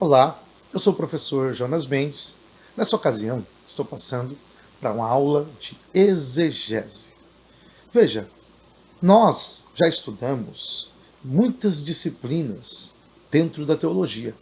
Olá, eu sou o professor Jonas Mendes. Nessa ocasião, estou passando para uma aula de exegese. Veja, nós já estudamos muitas disciplinas dentro da teologia,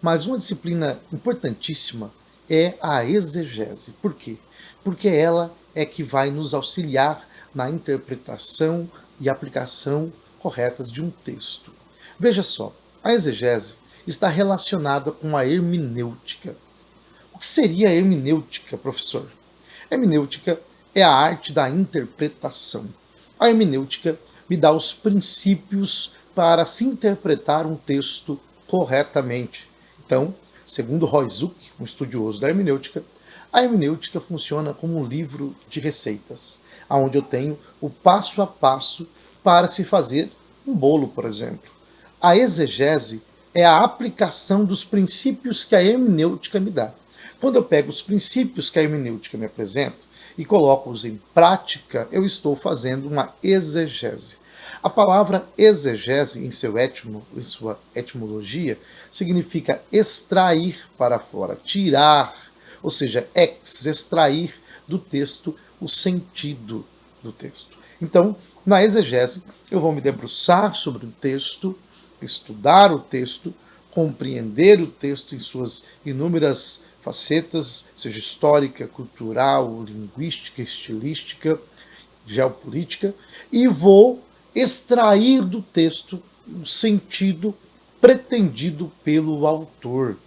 mas uma disciplina importantíssima é a exegese. Por quê? Porque ela é que vai nos auxiliar na interpretação e aplicação corretas de um texto. Veja só, a exegese está relacionada com a hermenêutica. O que seria a hermenêutica, professor? A hermenêutica é a arte da interpretação. A hermenêutica me dá os princípios para se interpretar um texto corretamente. Então, segundo Royzuk, um estudioso da hermenêutica, a hermenêutica funciona como um livro de receitas, onde eu tenho o passo a passo para se fazer um bolo, por exemplo. A exegese é a aplicação dos princípios que a hermenêutica me dá. Quando eu pego os princípios que a hermenêutica me apresenta e coloco-os em prática, eu estou fazendo uma exegese. A palavra exegese, em sua etimologia, significa extrair para fora, tirar, ou seja, extrair do texto o sentido do texto. Então, na exegese, eu vou me debruçar sobre o texto, estudar o texto, compreender o texto em suas inúmeras facetas, seja histórica, cultural, linguística, estilística, geopolítica, e vou extrair do texto o sentido pretendido pelo autor.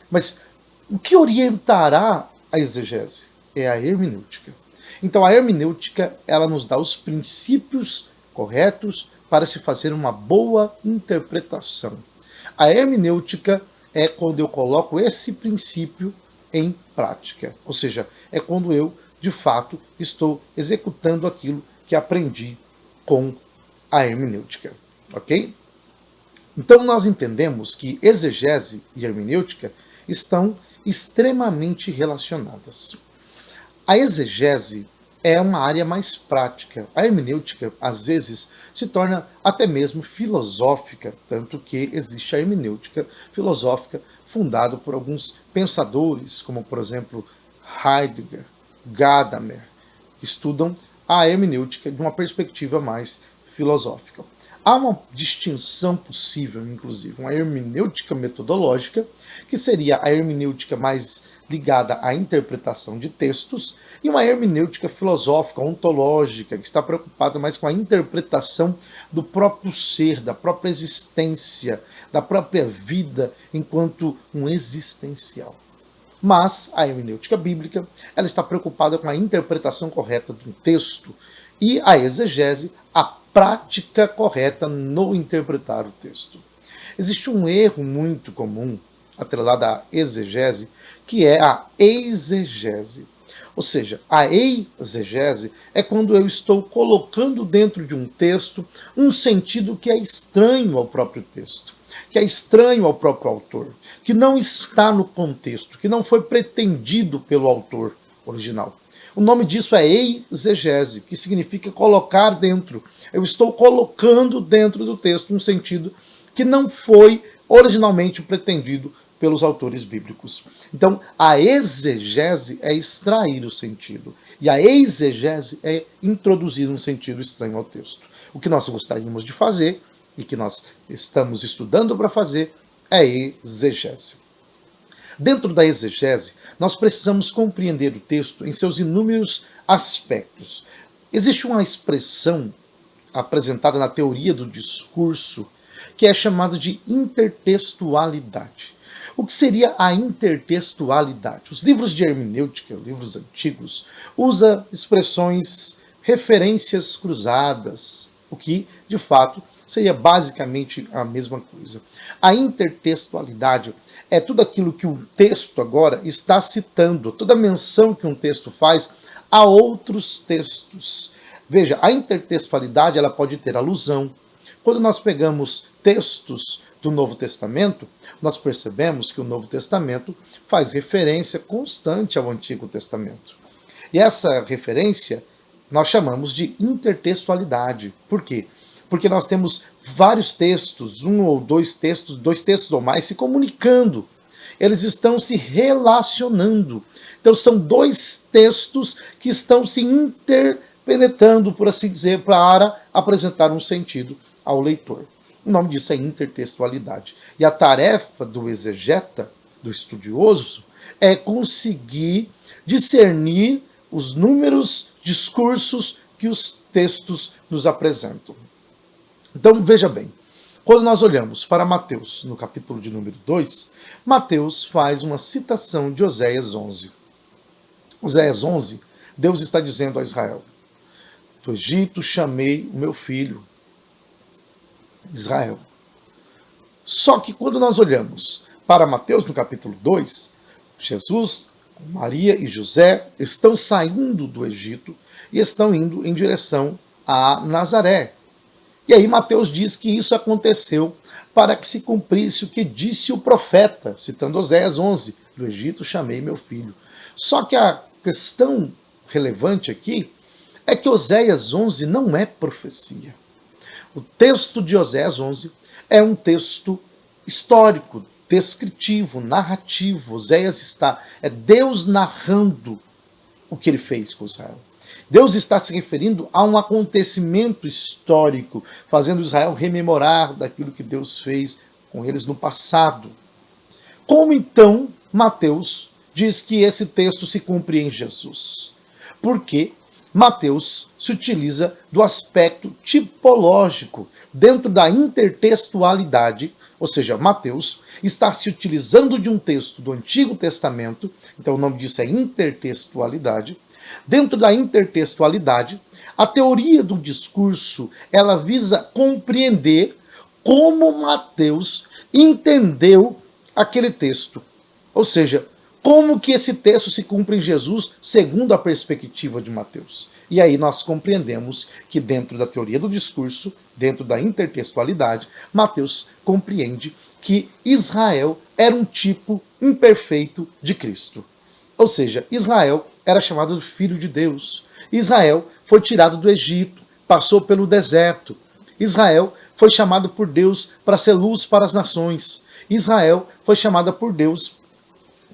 Mas o que orientará a exegese? É a hermenêutica. Então a hermenêutica, ela nos dá os princípios corretos para se fazer uma boa interpretação. A hermenêutica é quando eu coloco esse princípio em prática. Ou seja, é quando eu, de fato, estou executando aquilo que aprendi com a hermenêutica. Ok? Então nós entendemos que exegese e hermenêutica estão extremamente relacionadas. A exegese é uma área mais prática. A hermenêutica, às vezes, se torna até mesmo filosófica, tanto que existe a hermenêutica filosófica fundada por alguns pensadores, como, por exemplo, Heidegger, Gadamer, que estudam a hermenêutica de uma perspectiva mais filosófica. Há uma distinção possível, inclusive, uma hermenêutica metodológica, que seria a hermenêutica mais ligada à interpretação de textos, e uma hermenêutica filosófica, ontológica, que está preocupada mais com a interpretação do próprio ser, da própria existência, da própria vida, enquanto um existencial. Mas a hermenêutica bíblica, ela está preocupada com a interpretação correta do texto e a exegese, a prática correta no interpretar o texto. Existe um erro muito comum atrelado à exegese, que é a exegese. Ou seja, a exegese é quando eu estou colocando dentro de um texto um sentido que é estranho ao próprio texto, que é estranho ao próprio autor, que não está no contexto, que não foi pretendido pelo autor original. O nome disso é exegese, que significa colocar dentro. Eu estou colocando dentro do texto um sentido que não foi originalmente pretendido pelos autores bíblicos. Então, a exegese é extrair o sentido, e a exegese é introduzir um sentido estranho ao texto. O que nós gostaríamos de fazer, e que nós estamos estudando para fazer, é exegese. Dentro da exegese, nós precisamos compreender o texto em seus inúmeros aspectos. Existe uma expressão apresentada na teoria do discurso que é chamada de intertextualidade. O que seria a intertextualidade? Os livros de hermenêutica, livros antigos, usam expressões, referências cruzadas, o que, de fato, seria basicamente a mesma coisa. A intertextualidade é tudo aquilo que o texto agora está citando, toda menção que um texto faz a outros textos. Veja, a intertextualidade ela pode ter alusão. Quando nós pegamos textos do Novo Testamento, nós percebemos que o Novo Testamento faz referência constante ao Antigo Testamento. E essa referência nós chamamos de intertextualidade. Por quê? porque nós temos vários textos, um ou dois textos ou mais se comunicando. Eles estão se relacionando. Então são dois textos que estão se interpenetrando, por assim dizer, para apresentar um sentido ao leitor. O nome disso é intertextualidade. E a tarefa do exegeta, do estudioso, é conseguir discernir os números discursos que os textos nos apresentam. Então, veja bem, quando nós olhamos para Mateus, no capítulo de número 2, Mateus faz uma citação de Oséias 11. Oséias 11, Deus está dizendo a Israel: do Egito chamei o meu filho, Israel. Só que quando nós olhamos para Mateus, no capítulo 2, Jesus, Maria e José estão saindo do Egito e estão indo em direção a Nazaré. E aí Mateus diz que isso aconteceu para que se cumprisse o que disse o profeta, citando Oséias 11, do Egito chamei meu filho. Só que a questão relevante aqui é que Oséias 11 não é profecia. O texto de Oséias 11 é um texto histórico, descritivo, narrativo. Oséias é Deus narrando o que ele fez com Israel. Deus está se referindo a um acontecimento histórico, fazendo Israel rememorar daquilo que Deus fez com eles no passado. Como então Mateus diz que esse texto se cumpre em Jesus? Porque Mateus se utiliza do aspecto tipológico dentro da intertextualidade, ou seja, Mateus está se utilizando de um texto do Antigo Testamento, então o nome disso é intertextualidade. Dentro da intertextualidade, a teoria do discurso, ela visa compreender como Mateus entendeu aquele texto. Ou seja, como que esse texto se cumpre em Jesus segundo a perspectiva de Mateus. E aí nós compreendemos que dentro da teoria do discurso, dentro da intertextualidade, Mateus compreende que Israel era um tipo imperfeito de Cristo. Ou seja, Israel era chamado de filho de Deus. Israel foi tirado do Egito, passou pelo deserto. Israel foi chamado por Deus para ser luz para as nações. Israel foi chamada por Deus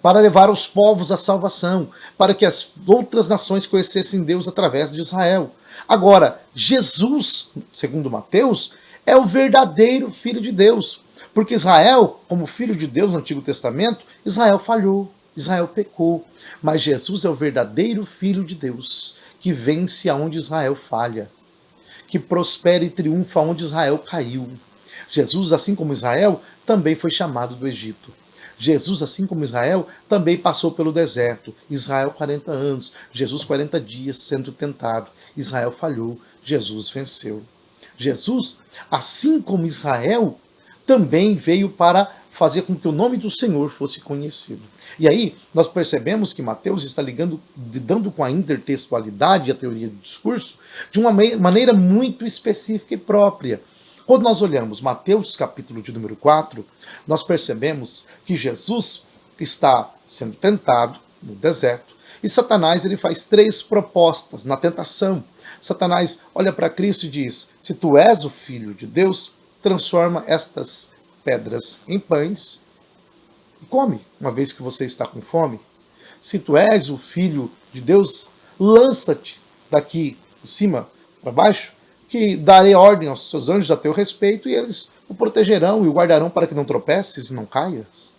para levar os povos à salvação, para que as outras nações conhecessem Deus através de Israel. Agora, Jesus, segundo Mateus, é o verdadeiro filho de Deus. Porque Israel, como filho de Deus no Antigo Testamento, Israel falhou, Israel pecou. Mas Jesus é o verdadeiro filho de Deus, que vence aonde Israel falha, que prospera e triunfa onde Israel caiu. Jesus, assim como Israel, também foi chamado do Egito. Jesus, assim como Israel, também passou pelo deserto. Israel 40 anos, Jesus 40 dias sendo tentado. Israel falhou, Jesus venceu. Jesus, assim como Israel, também veio para fazer com que o nome do Senhor fosse conhecido. E aí, nós percebemos que Mateus está lidando com a intertextualidade e a teoria do discurso de uma maneira muito específica e própria. Quando nós olhamos Mateus capítulo de número 4, nós percebemos que Jesus está sendo tentado no deserto e Satanás ele faz 3 propostas na tentação. Satanás olha para Cristo e diz: se tu és o Filho de Deus, transforma estas pedras em pães e come, uma vez que você está com fome. Se tu és o Filho de Deus, lança-te daqui de cima para baixo, que darei ordem aos teus anjos a teu respeito, e eles o protegerão e o guardarão para que não tropeces e não caias.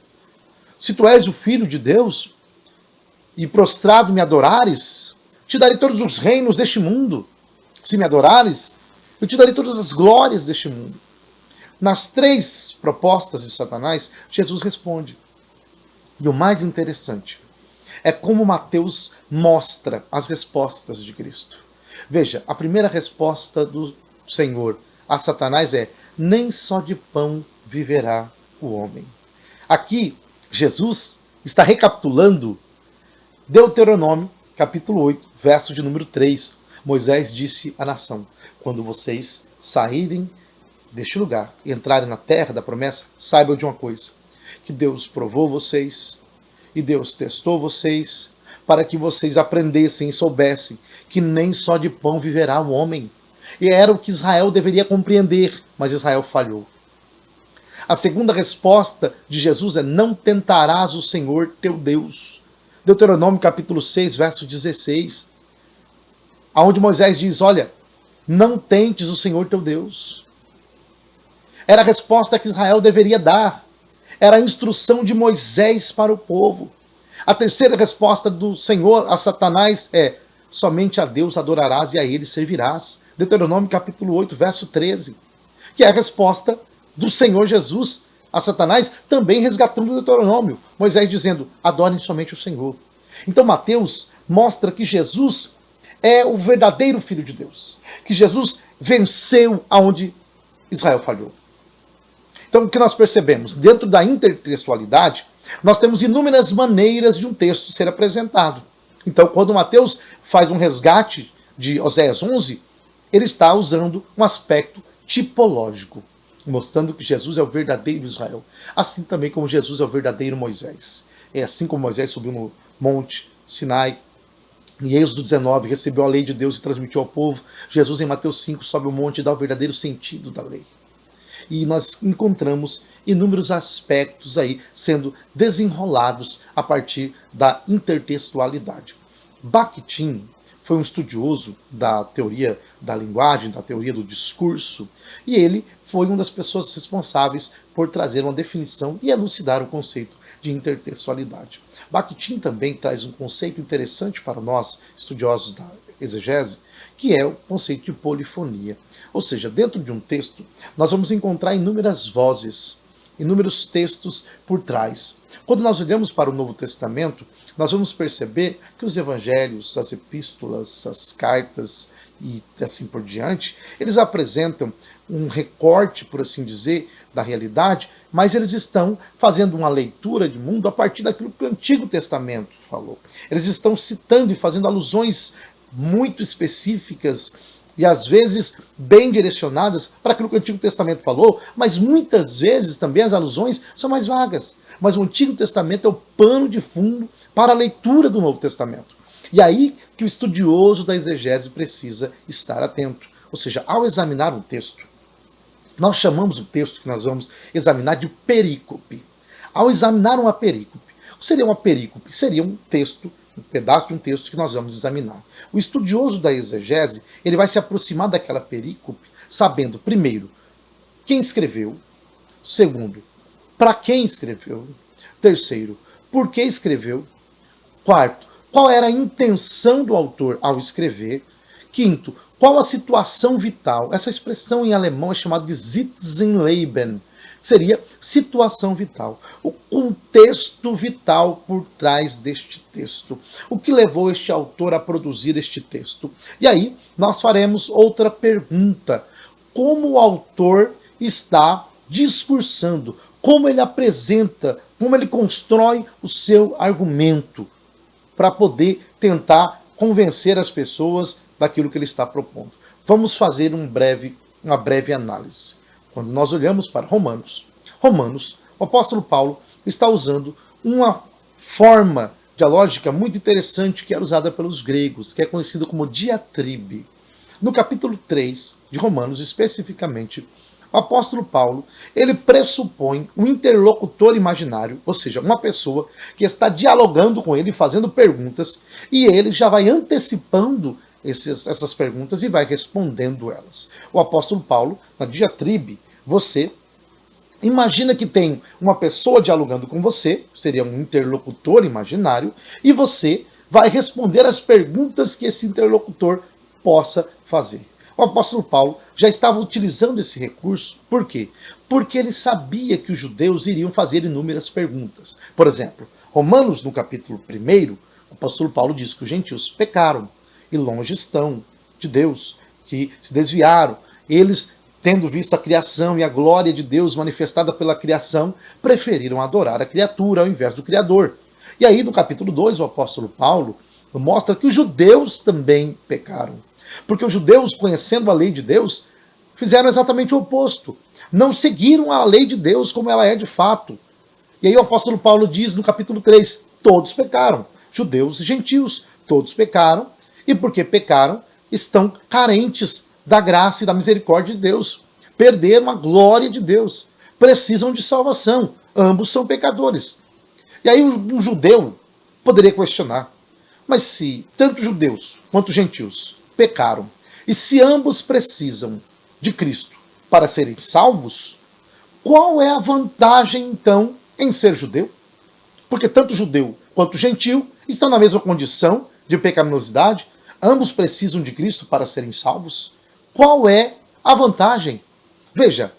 Se tu és o Filho de Deus, e prostrado me adorares, te darei todos os reinos deste mundo. Se me adorares, eu te darei todas as glórias deste mundo. Nas 3 propostas de Satanás, Jesus responde. E o mais interessante é como Mateus mostra as respostas de Cristo. Veja, a primeira resposta do Senhor a Satanás é: nem só de pão viverá o homem. Aqui, Jesus está recapitulando Deuteronômio, capítulo 8, verso de número 3. Moisés disse à nação: quando vocês saírem deste lugar e entrarem na terra da promessa, saibam de uma coisa, que Deus provou vocês e Deus testou vocês para que vocês aprendessem e soubessem que nem só de pão viverá o homem, E era o que Israel deveria compreender, mas Israel falhou. A segunda resposta de Jesus é: não tentarás o Senhor teu Deus. Deuteronômio capítulo 6, verso 16. Onde Moisés diz: olha, não tentes o Senhor teu Deus. Era a resposta que Israel deveria dar. Era a instrução de Moisés para o povo. A terceira resposta do Senhor a Satanás é: somente a Deus adorarás e a ele servirás. Deuteronômio capítulo 8, verso 13. Que é a resposta do Senhor Jesus a Satanás, também resgatando o Deuteronômio. Moisés dizendo: adorem somente o Senhor. Então Mateus mostra que Jesus é o verdadeiro Filho de Deus. Que Jesus venceu aonde Israel falhou. Então o que nós percebemos? Dentro da intertextualidade, nós temos inúmeras maneiras de um texto ser apresentado. Então quando Mateus faz um resgate de Oséias 11, ele está usando um aspecto tipológico, mostrando que Jesus é o verdadeiro Israel. Assim também como Jesus é o verdadeiro Moisés. É assim como Moisés subiu no monte Sinai, em Êxodo 19, recebeu a lei de Deus e transmitiu ao povo. Jesus, em Mateus 5, sobe o monte e dá o verdadeiro sentido da lei. E nós encontramos inúmeros aspectos aí sendo desenrolados a partir da intertextualidade. Bakhtin foi um estudioso da teoria da linguagem, da teoria do discurso, e ele foi uma das pessoas responsáveis por trazer uma definição e elucidar o conceito de intertextualidade. Bakhtin também traz um conceito interessante para nós, estudiosos da exegese, que é o conceito de polifonia. Ou seja, dentro de um texto, nós vamos encontrar inúmeras vozes, inúmeros textos por trás. Quando nós olhamos para o Novo Testamento, nós vamos perceber que os evangelhos, as epístolas, as cartas e assim por diante, eles apresentam um recorte, por assim dizer, da realidade, mas eles estão fazendo uma leitura de mundo a partir daquilo que o Antigo Testamento falou. Eles estão citando e fazendo alusões muito específicas e às vezes bem direcionadas para aquilo que o Antigo Testamento falou, mas muitas vezes também as alusões são mais vagas. Mas o Antigo Testamento é o pano de fundo para a leitura do Novo Testamento. E aí que o estudioso da exegese precisa estar atento. Ou seja, ao examinar um texto, nós chamamos o texto que nós vamos examinar de perícope. Ao examinar uma perícope, o que seria uma perícope? Seria um texto, um pedaço de um texto que nós vamos examinar. O estudioso da exegese, ele vai se aproximar daquela perícope sabendo, primeiro, quem escreveu, segundo, para quem escreveu, terceiro, por que escreveu, quarto, qual era a intenção do autor ao escrever, quinto, qual a situação vital. Essa expressão em alemão é chamada de Sitzenleben, seria situação vital. O contexto vital por trás deste texto. O que levou este autor a produzir este texto. E aí nós faremos outra pergunta. Como o autor está discursando? Como ele apresenta, como ele constrói o seu argumento para poder tentar convencer as pessoas daquilo que ele está propondo. Vamos fazer uma breve análise. Quando nós olhamos para Romanos, o apóstolo Paulo está usando uma forma dialógica muito interessante que era usada pelos gregos, que é conhecido como diatribe. No capítulo 3 de Romanos, especificamente, o apóstolo Paulo, ele pressupõe um interlocutor imaginário, ou seja, uma pessoa que está dialogando com ele, fazendo perguntas, e ele já vai antecipando essas perguntas e vai respondendo elas. O apóstolo Paulo, na diatribe, você imagina que tem uma pessoa dialogando com você, seria um interlocutor imaginário, e você vai responder as perguntas que esse interlocutor possa fazer. O apóstolo Paulo já estava utilizando esse recurso, por quê? Porque ele sabia que os judeus iriam fazer inúmeras perguntas. Por exemplo, Romanos, no capítulo 1, o apóstolo Paulo diz que os gentios pecaram e longe estão de Deus, que se desviaram. Eles, tendo visto a criação e a glória de Deus manifestada pela criação, preferiram adorar a criatura ao invés do Criador. E aí, no capítulo 2, o apóstolo Paulo mostra que os judeus também pecaram. Porque os judeus, conhecendo a lei de Deus, fizeram exatamente o oposto. Não seguiram a lei de Deus como ela é de fato. E aí o apóstolo Paulo diz no capítulo 3, todos pecaram, judeus e gentios, todos pecaram, e porque pecaram, estão carentes da graça e da misericórdia de Deus. Perderam a glória de Deus. Precisam de salvação. Ambos são pecadores. E aí um judeu poderia questionar, mas se tanto judeus quanto gentios pecaram, e se ambos precisam de Cristo para serem salvos, qual é a vantagem então em ser judeu? Porque tanto judeu quanto gentil estão na mesma condição de pecaminosidade, ambos precisam de Cristo para serem salvos. Qual é a vantagem? Veja,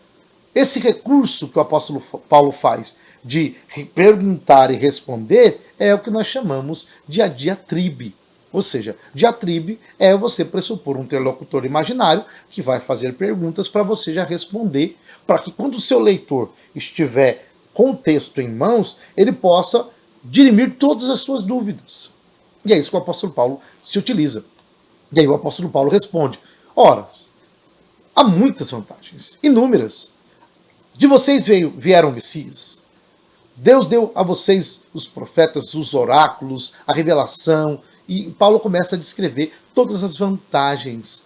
esse recurso que o apóstolo Paulo faz de perguntar e responder é o que nós chamamos de a diatribe. Ou seja, diatribe é você pressupor um interlocutor imaginário que vai fazer perguntas para você já responder, para que quando o seu leitor estiver com o texto em mãos, ele possa dirimir todas as suas dúvidas. E é isso que o apóstolo Paulo se utiliza. E aí o apóstolo Paulo responde: ora, há muitas vantagens, inúmeras. De vocês vieram Messias. Deus deu a vocês os profetas, os oráculos, a revelação. E Paulo começa a descrever todas as vantagens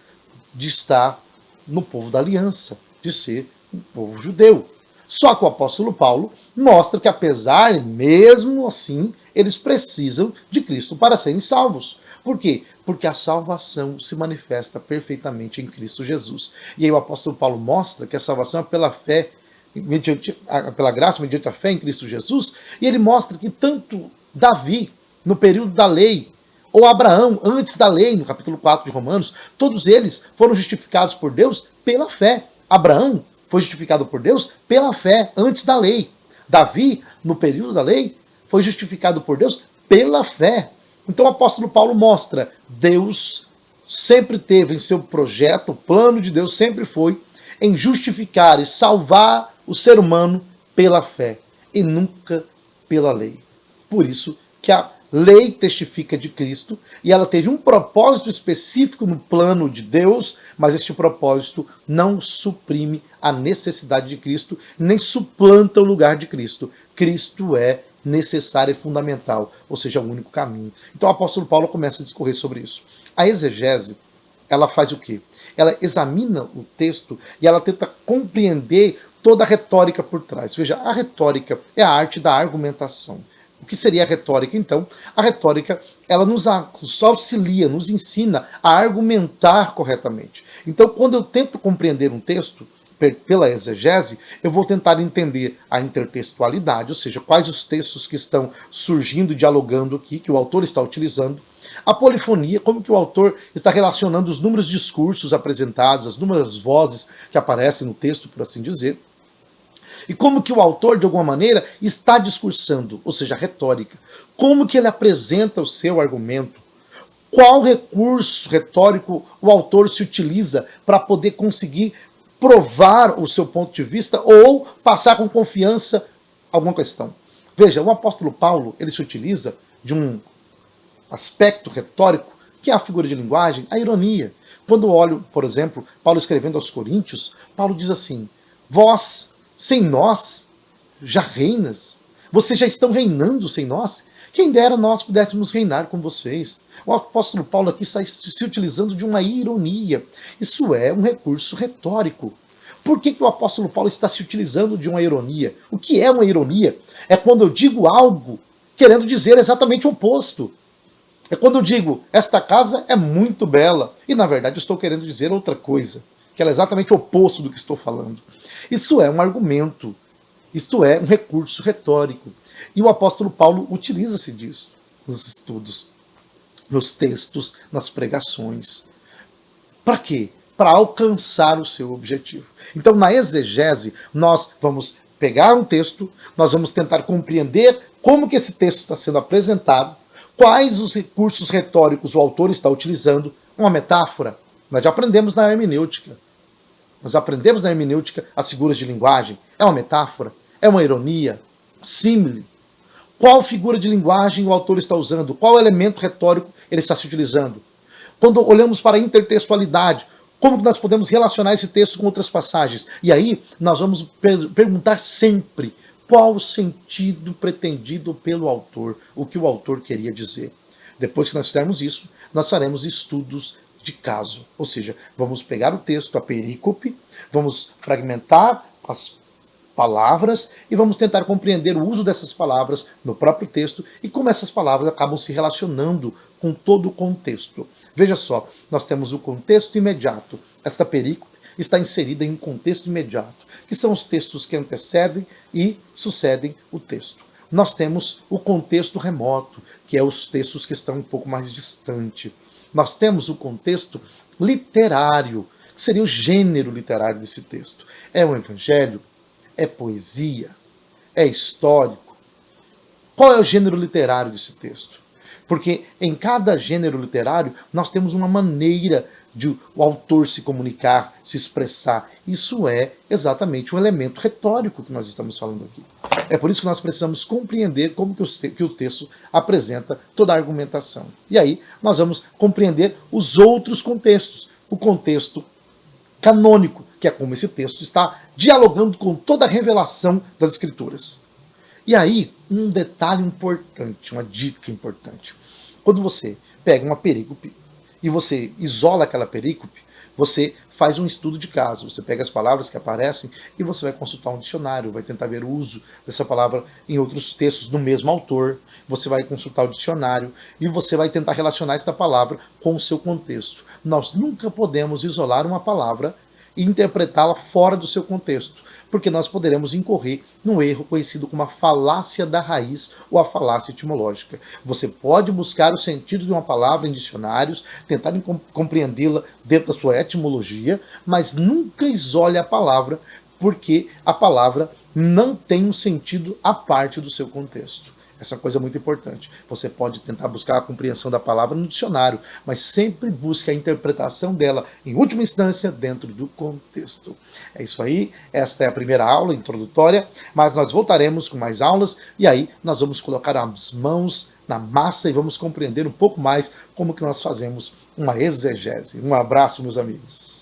de estar no povo da aliança, de ser um povo judeu. Só que o apóstolo Paulo mostra que, apesar, mesmo assim, eles precisam de Cristo para serem salvos. Por quê? Porque a salvação se manifesta perfeitamente em Cristo Jesus. E aí o apóstolo Paulo mostra que a salvação é pela fé, pela graça, mediante a fé em Cristo Jesus, e ele mostra que tanto Davi, no período da lei, ou Abraão, antes da lei, no capítulo 4 de Romanos, todos eles foram justificados por Deus pela fé. Abraão foi justificado por Deus pela fé, antes da lei. Davi, no período da lei, foi justificado por Deus pela fé. Então o apóstolo Paulo mostra, Deus sempre teve em seu projeto, o plano de Deus sempre foi em justificar e salvar o ser humano pela fé e nunca pela lei. Por isso que a lei testifica de Cristo e ela teve um propósito específico no plano de Deus, mas este propósito não suprime a necessidade de Cristo, nem suplanta o lugar de Cristo. Cristo é necessário e fundamental, ou seja, o único caminho. Então o apóstolo Paulo começa a discorrer sobre isso. A exegese, ela faz o quê? Ela examina o texto e ela tenta compreender toda a retórica por trás. Veja, a retórica é a arte da argumentação. O que seria a retórica, então? A retórica, ela nos auxilia, nos ensina a argumentar corretamente. Então, quando eu tento compreender um texto pela exegese, eu vou tentar entender a intertextualidade, ou seja, quais os textos que estão surgindo, dialogando aqui, que o autor está utilizando. A polifonia, como que o autor está relacionando os números discursos apresentados, as númeras vozes que aparecem no texto, por assim dizer. E como que o autor, de alguma maneira, está discursando, ou seja, a retórica. Como que ele apresenta o seu argumento. Qual recurso retórico o autor se utiliza para poder conseguir provar o seu ponto de vista ou passar com confiança alguma questão. Veja, o apóstolo Paulo, ele se utiliza de um aspecto retórico, que é a figura de linguagem, a ironia. Quando olho, por exemplo, Paulo escrevendo aos Coríntios, Paulo diz assim: vós, sem nós, já reinas. Vocês já estão reinando sem nós. Quem dera nós pudéssemos reinar com vocês. O apóstolo Paulo aqui está se utilizando de uma ironia. Isso é um recurso retórico. Por que o apóstolo Paulo está se utilizando de uma ironia? O que é uma ironia? É quando eu digo algo querendo dizer exatamente o oposto. É quando eu digo, esta casa é muito bela, e na verdade estou querendo dizer outra coisa, que ela é exatamente o oposto do que estou falando. Isso é um argumento, isto é um recurso retórico. E o apóstolo Paulo utiliza-se disso nos estudos, nos textos, nas pregações. Para quê? Para alcançar o seu objetivo. Então, na exegese, nós vamos pegar um texto, nós vamos tentar compreender como que esse texto está sendo apresentado, quais os recursos retóricos o autor está utilizando, uma metáfora. Nós já aprendemos na hermenêutica. Nós aprendemos na hermenêutica as figuras de linguagem. É uma metáfora? É uma ironia? Símile? Qual figura de linguagem o autor está usando? Qual elemento retórico ele está se utilizando? Quando olhamos para a intertextualidade, como que nós podemos relacionar esse texto com outras passagens? E aí nós vamos perguntar sempre qual o sentido pretendido pelo autor, o que o autor queria dizer. Depois que nós fizermos isso, nós faremos estudos de caso. Ou seja, vamos pegar o texto, a perícope, vamos fragmentar as palavras e vamos tentar compreender o uso dessas palavras no próprio texto e como essas palavras acabam se relacionando com todo o contexto. Veja só, nós temos o contexto imediato. Esta perícope está inserida em um contexto imediato, que são os textos que antecedem e sucedem o texto. Nós temos o contexto remoto, que é os textos que estão um pouco mais distante. Nós temos o contexto literário, que seria o gênero literário desse texto. É o evangelho? É poesia? É histórico? Qual é o gênero literário desse texto? Porque em cada gênero literário nós temos uma maneira de o autor se comunicar, se expressar. Isso é exatamente um elemento retórico que nós estamos falando aqui. É por isso que nós precisamos compreender como que o texto apresenta toda a argumentação. E aí nós vamos compreender os outros contextos. O contexto canônico, que é como esse texto está dialogando com toda a revelação das Escrituras. E aí, um detalhe importante, uma dica importante. Quando você pega uma perícope e você isola aquela perícope, você faz um estudo de caso. Você pega as palavras que aparecem e você vai consultar um dicionário, vai tentar ver o uso dessa palavra em outros textos do mesmo autor. Você vai consultar o dicionário e você vai tentar relacionar esta palavra com o seu contexto. Nós nunca podemos isolar uma palavra e interpretá-la fora do seu contexto, porque nós poderemos incorrer num erro conhecido como a falácia da raiz ou a falácia etimológica. Você pode buscar o sentido de uma palavra em dicionários, tentar compreendê-la dentro da sua etimologia, mas nunca isole a palavra, porque a palavra não tem um sentido à parte do seu contexto. Essa é uma coisa muito importante. Você pode tentar buscar a compreensão da palavra no dicionário, mas sempre busque a interpretação dela, em última instância, dentro do contexto. É isso aí, esta é a primeira aula introdutória, mas nós voltaremos com mais aulas, e aí nós vamos colocar as mãos na massa e vamos compreender um pouco mais como que nós fazemos uma exegese. Um abraço, meus amigos.